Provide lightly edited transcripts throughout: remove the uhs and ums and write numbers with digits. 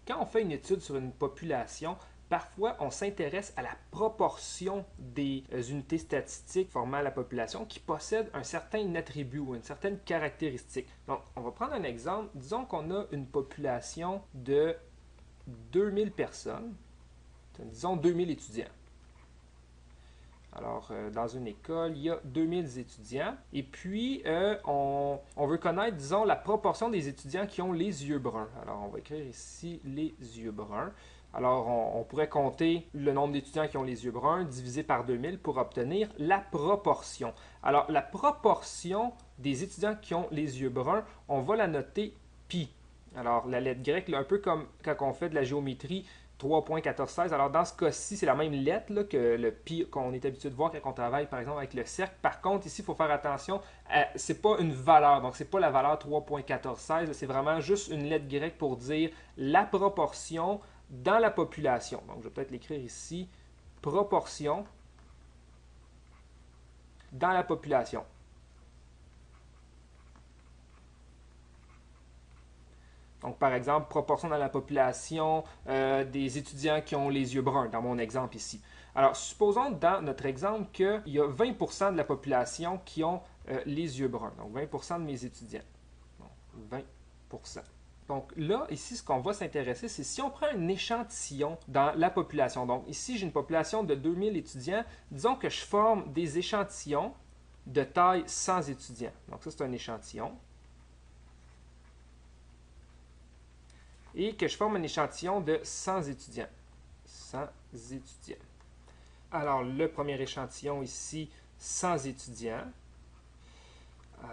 Quand on fait une étude sur une population, parfois on s'intéresse à la proportion des unités statistiques formant la population qui possèdent un certain attribut ou une certaine caractéristique. Donc, on va prendre un exemple. Disons qu'on a une population de 2000 personnes, disons 2000 étudiants. Alors, dans une école, il y a 2000 étudiants. Et puis, on veut connaître, disons, la proportion des étudiants qui ont les yeux bruns. Alors, on va écrire ici les yeux bruns. Alors, on pourrait compter le nombre d'étudiants qui ont les yeux bruns divisé par 2000 pour obtenir la proportion. Alors, la proportion des étudiants qui ont les yeux bruns, on va la noter pi. Alors, la lettre grecque, là, un peu comme quand on fait de la géométrie, 3.1416. Alors, dans ce cas-ci, c'est la même lettre là, que le pi qu'on est habitué de voir quand on travaille, par exemple, avec le cercle. Par contre, ici, il faut faire attention, ce n'est pas une valeur. Donc, ce n'est pas la valeur 3.1416. C'est vraiment juste une lettre grecque pour dire la proportion dans la population. Donc, je vais peut-être l'écrire ici. Proportion dans la population. Donc, par exemple, proportion dans la population des étudiants qui ont les yeux bruns, dans mon exemple ici. Alors, supposons dans notre exemple qu'il y a 20% de la population qui ont les yeux bruns. Donc, 20% de mes étudiants. Donc, 20%. Donc là, ici, ce qu'on va s'intéresser, c'est si on prend un échantillon dans la population. Donc ici, j'ai une population de 2000 étudiants. Disons que je forme des échantillons de taille 100 étudiants. Donc ça, c'est un échantillon. Et que je forme un échantillon de 100 étudiants. 100 étudiants. Alors, le premier échantillon ici, 100 étudiants.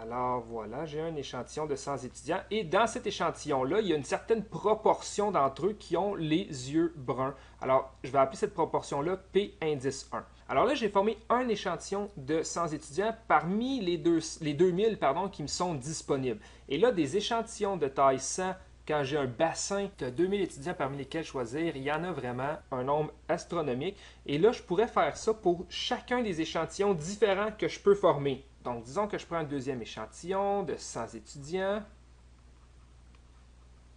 Alors voilà, j'ai un échantillon de 100 étudiants et dans cet échantillon-là, il y a une certaine proportion d'entre eux qui ont les yeux bruns. Alors, je vais appeler cette proportion-là P indice 1. Alors là, j'ai formé un échantillon de 100 étudiants parmi les 2000 qui me sont disponibles. Et là, des échantillons de taille 100, quand j'ai un bassin de 2000 étudiants parmi lesquels choisir, il y en a vraiment un nombre astronomique. Et là, je pourrais faire ça pour chacun des échantillons différents que je peux former. Donc, disons que je prends un deuxième échantillon de 100 étudiants.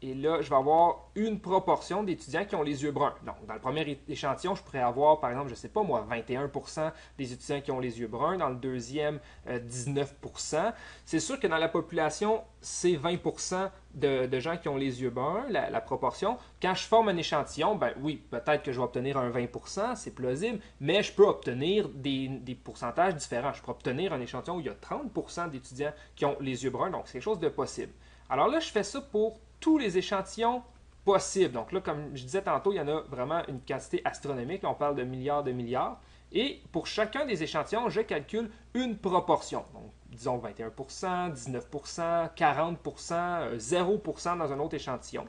Et là, je vais avoir une proportion d'étudiants qui ont les yeux bruns. Donc, dans le premier échantillon, je pourrais avoir, par exemple, je ne sais pas moi, 21% des étudiants qui ont les yeux bruns. Dans le deuxième, 19%. C'est sûr que dans la population, c'est 20% de gens qui ont les yeux bruns, la proportion. Quand je forme un échantillon, ben oui, peut-être que je vais obtenir un 20%, c'est plausible, mais je peux obtenir des pourcentages différents. Je peux obtenir un échantillon où il y a 30% d'étudiants qui ont les yeux bruns, donc c'est quelque chose de possible. Alors là, je fais ça pour tous les échantillons possibles. Donc là, comme je disais tantôt, il y en a vraiment une quantité astronomique. On parle de milliards de milliards. Et pour chacun des échantillons, je calcule une proportion. Donc, disons 21%, 19%, 40%, 0% dans un autre échantillon.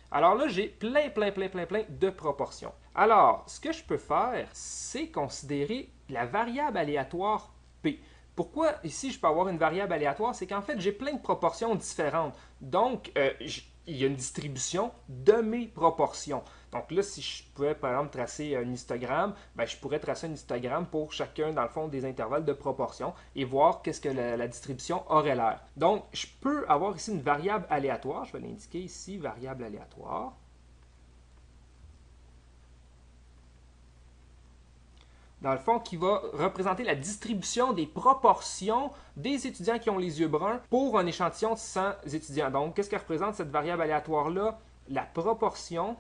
Alors là, j'ai plein de proportions. Alors, ce que je peux faire, c'est considérer la variable aléatoire P. Pourquoi ici je peux avoir une variable aléatoire? C'est qu'en fait, j'ai plein de proportions différentes. Donc, il y a une distribution de mes proportions. Donc là, si je pouvais, par exemple, tracer un histogramme, ben, je pourrais tracer un histogramme pour chacun, dans le fond, des intervalles de proportions et voir qu'est-ce que la distribution aurait l'air. Donc, je peux avoir ici une variable aléatoire. Je vais l'indiquer ici, variable aléatoire. Dans le fond, qui va représenter la distribution des proportions des étudiants qui ont les yeux bruns pour un échantillon de 100 étudiants. Donc, qu'est-ce que représente cette variable aléatoire-là? La proportion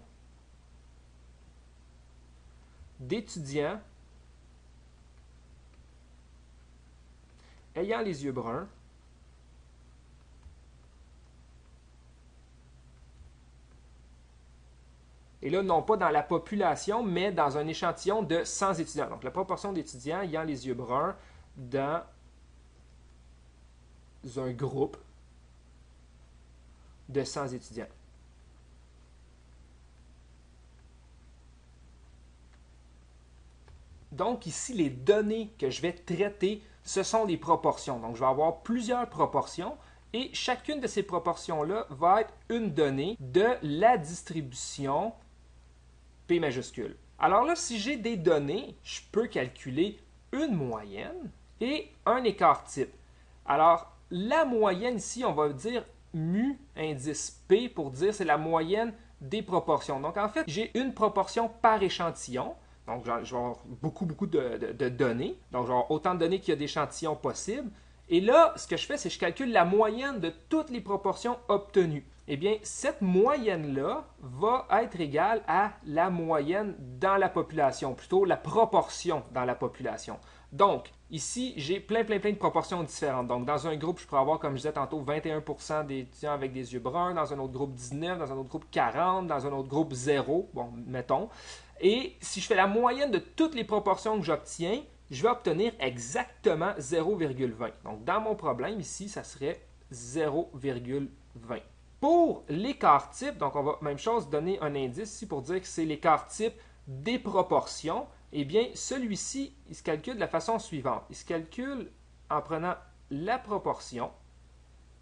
d'étudiants ayant les yeux bruns et là, non pas dans la population, mais dans un échantillon de 100 étudiants. Donc, la proportion d'étudiants ayant les yeux bruns dans un groupe de 100 étudiants. Donc, ici, les données que je vais traiter, ce sont des proportions. Donc, je vais avoir plusieurs proportions et chacune de ces proportions-là va être une donnée de la distribution P majuscule. Alors là, si j'ai des données, je peux calculer une moyenne et un écart type. Alors, la moyenne ici, on va dire mu indice P pour dire c'est la moyenne des proportions. Donc, en fait, j'ai une proportion par échantillon. Donc, je vais avoir beaucoup de données. Donc, je vais avoir autant de données qu'il y a d'échantillons possibles. Et là, ce que je fais, c'est que je calcule la moyenne de toutes les proportions obtenues. Eh bien, cette moyenne-là va être égale à la moyenne dans la population, plutôt la proportion dans la population. Donc, ici, j'ai plein de proportions différentes. Donc, dans un groupe, je pourrais avoir, comme je disais tantôt, 21% d'étudiants avec des yeux bruns, dans un autre groupe 19, dans un autre groupe 40, dans un autre groupe 0, bon, mettons. Et si je fais la moyenne de toutes les proportions que j'obtiens, je vais obtenir exactement 0,20. Donc, dans mon problème, ici, ça serait 0,20. Pour l'écart type, donc on va, même chose, donner un indice ici pour dire que c'est l'écart type des proportions. Eh bien, celui-ci, il se calcule de la façon suivante. Il se calcule en prenant la proportion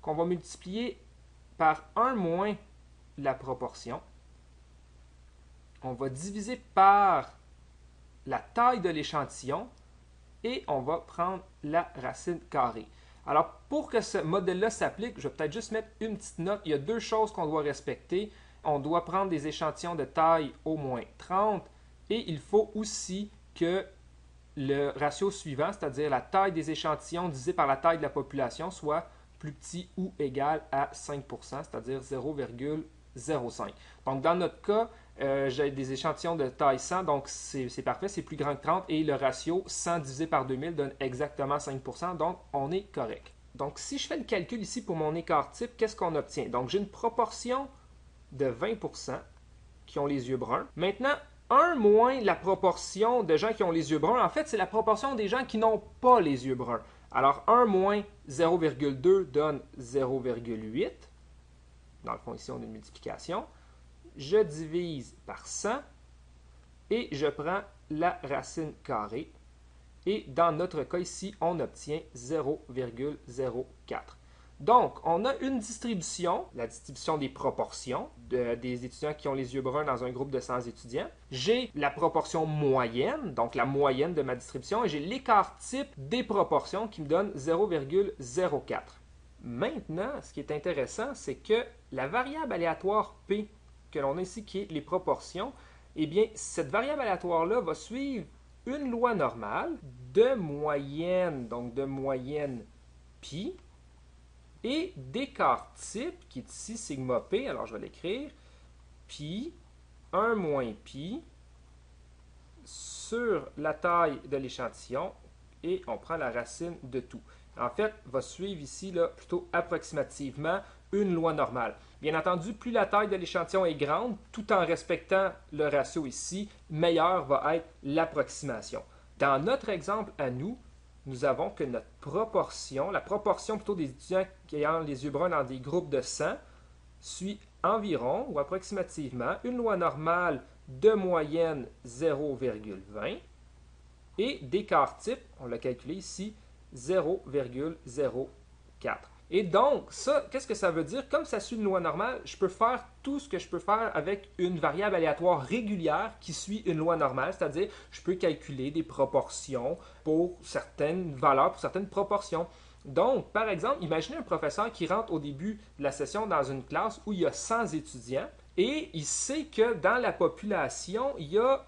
qu'on va multiplier par 1 moins la proportion. On va diviser par la taille de l'échantillon et on va prendre la racine carrée. Alors, pour que ce modèle-là s'applique, je vais peut-être juste mettre une petite note. Il y a deux choses qu'on doit respecter. On doit prendre des échantillons de taille au moins 30 et il faut aussi que le ratio suivant, c'est-à-dire la taille des échantillons divisé par la taille de la population, soit plus petit ou égal à 5%, c'est-à-dire 0,05. Donc, dans notre cas, j'ai des échantillons de taille 100, donc c'est parfait, c'est plus grand que 30 et le ratio 100 divisé par 2000 donne exactement 5%, donc on est correct. Donc, si je fais le calcul ici pour mon écart type, qu'est-ce qu'on obtient? Donc, j'ai une proportion de 20% qui ont les yeux bruns. Maintenant, 1 moins la proportion de gens qui ont les yeux bruns, en fait, c'est la proportion des gens qui n'ont pas les yeux bruns. Alors, 1 moins 0,2 donne 0,8. Dans le fond, ici, on a une multiplication. Je divise par 100 et je prends la racine carrée. Et dans notre cas ici, on obtient 0,04. Donc, on a une distribution, la distribution des proportions des étudiants qui ont les yeux bruns dans un groupe de 100 étudiants. J'ai la proportion moyenne, donc la moyenne de ma distribution, et j'ai l'écart type des proportions qui me donne 0,04. Maintenant, ce qui est intéressant, c'est que la variable aléatoire P que l'on a ici, qui est les proportions, eh bien, cette variable aléatoire-là va suivre une loi normale de moyenne, donc de moyenne pi, et d'écart type, qui est ici sigma p, alors je vais l'écrire, pi, 1 moins pi, sur la taille de l'échantillon, et on prend la racine de tout. En fait, va suivre ici, là, plutôt approximativement, une loi normale. Bien entendu, plus la taille de l'échantillon est grande, tout en respectant le ratio ici, meilleure va être l'approximation. Dans notre exemple à nous, nous avons que notre proportion, la proportion plutôt des étudiants qui ont les yeux bruns dans des groupes de 100, suit environ ou approximativement une loi normale de moyenne 0,20 et d'écart type, on l'a calculé ici, 0,04. Et donc, ça, qu'est-ce que ça veut dire? Comme ça suit une loi normale, je peux faire tout ce que je peux faire avec une variable aléatoire régulière qui suit une loi normale, c'est-à-dire je peux calculer des proportions pour certaines valeurs, pour certaines proportions. Donc, par exemple, imaginez un professeur qui rentre au début de la session dans une classe où il y a 100 étudiants et il sait que dans la population, il y a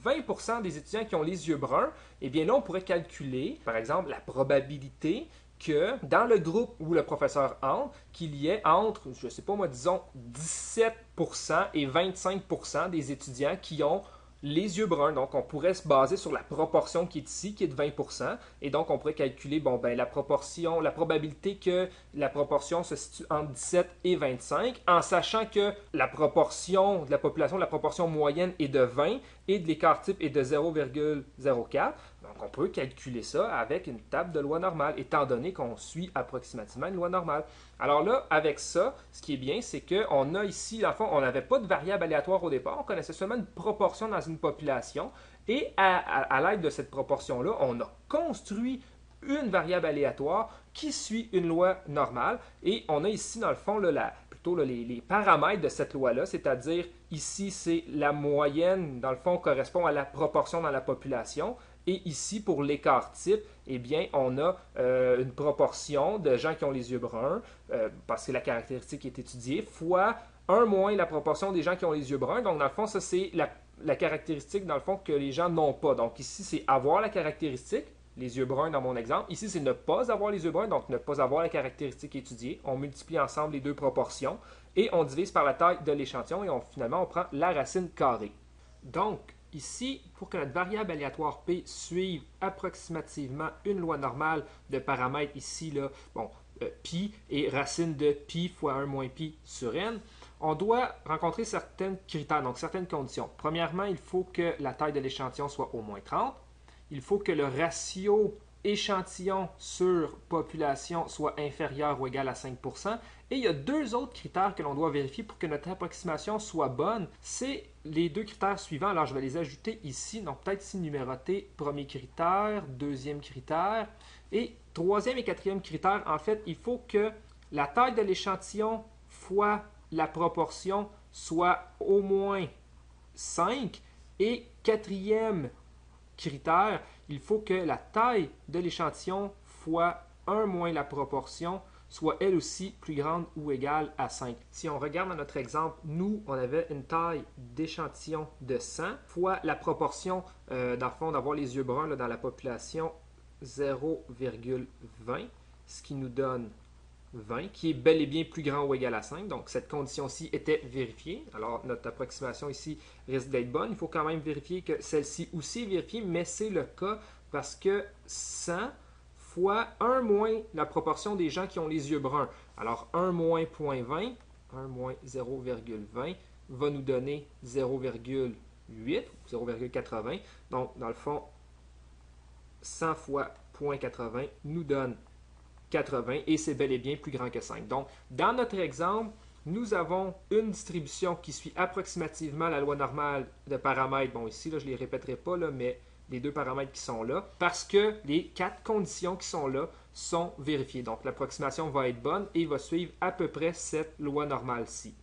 20% des étudiants qui ont les yeux bruns. Eh bien là, on pourrait calculer, par exemple, la probabilité que dans le groupe où le professeur entre, qu'il y ait entre, je ne sais pas moi, disons 17% et 25% des étudiants qui ont les yeux bruns. Donc, on pourrait se baser sur la proportion qui est ici, qui est de 20%. Et donc, on pourrait calculer bon, ben, la proportion, la probabilité que la proportion se situe entre 17 et 25, en sachant que la proportion de la population, la proportion moyenne est de 20 et de l'écart type est de 0,04. Donc, on peut calculer ça avec une table de loi normale, étant donné qu'on suit approximativement une loi normale. Alors là, avec ça, ce qui est bien, c'est qu'on a ici, dans le fond, on n'avait pas de variable aléatoire au départ, on connaissait seulement une proportion dans une population, et à l'aide de cette proportion-là, on a construit une variable aléatoire qui suit une loi normale, et on a ici, dans le fond, là, plutôt là, les paramètres de cette loi-là, c'est-à-dire ici, c'est la moyenne, dans le fond, correspond à la proportion dans la population, et ici, pour l'écart type, eh bien, on a une proportion de gens qui ont les yeux bruns, parce que la caractéristique est étudiée, fois 1 moins la proportion des gens qui ont les yeux bruns. Donc, dans le fond, ça, c'est la caractéristique, dans le fond, que les gens n'ont pas. Donc, ici, c'est avoir la caractéristique, les yeux bruns dans mon exemple. Ici, c'est ne pas avoir les yeux bruns, donc ne pas avoir la caractéristique étudiée. On multiplie ensemble les deux proportions et on divise par la taille de l'échantillon et finalement, on prend la racine carrée. Donc, ici, pour que notre variable aléatoire P suive approximativement une loi normale de paramètres, ici, là, bon, pi et racine de pi fois 1 moins pi sur n, on doit rencontrer certains critères, donc certaines conditions. Premièrement, il faut que la taille de l'échantillon soit au moins 30. Il faut que le ratio échantillon sur population soit inférieur ou égal à 5%. Et il y a deux autres critères que l'on doit vérifier pour que notre approximation soit bonne. C'est les deux critères suivants. Alors, je vais les ajouter ici. Donc, peut-être ici numéroté. Premier critère, deuxième critère. Et troisième et quatrième critère, en fait, il faut que la taille de l'échantillon fois la proportion soit au moins 5. Et quatrième critère, il faut que la taille de l'échantillon fois 1 moins la proportion soit elle aussi plus grande ou égale à 5. Si on regarde dans notre exemple, nous, on avait une taille d'échantillon de 100 fois la proportion, dans le fond, d'avoir les yeux bruns là, dans la population 0,20, ce qui nous donne 20, qui est bel et bien plus grand ou égal à 5. Donc, cette condition-ci était vérifiée. Alors, notre approximation ici risque d'être bonne. Il faut quand même vérifier que celle-ci aussi est vérifiée, mais c'est le cas parce que 100 fois 1 moins la proportion des gens qui ont les yeux bruns. Alors, 1 moins 0,20, 1 moins 0,20 va nous donner 0,8 ou 0,80. Donc, dans le fond, 100 fois 0,80 nous donne 80 et c'est bel et bien plus grand que 5. Donc, dans notre exemple, nous avons une distribution qui suit approximativement la loi normale de paramètres. Bon, ici, là, je ne les répéterai pas, là, mais les deux paramètres qui sont là, parce que les 4 conditions qui sont là sont vérifiées. Donc, l'approximation va être bonne et va suivre à peu près cette loi normale-ci.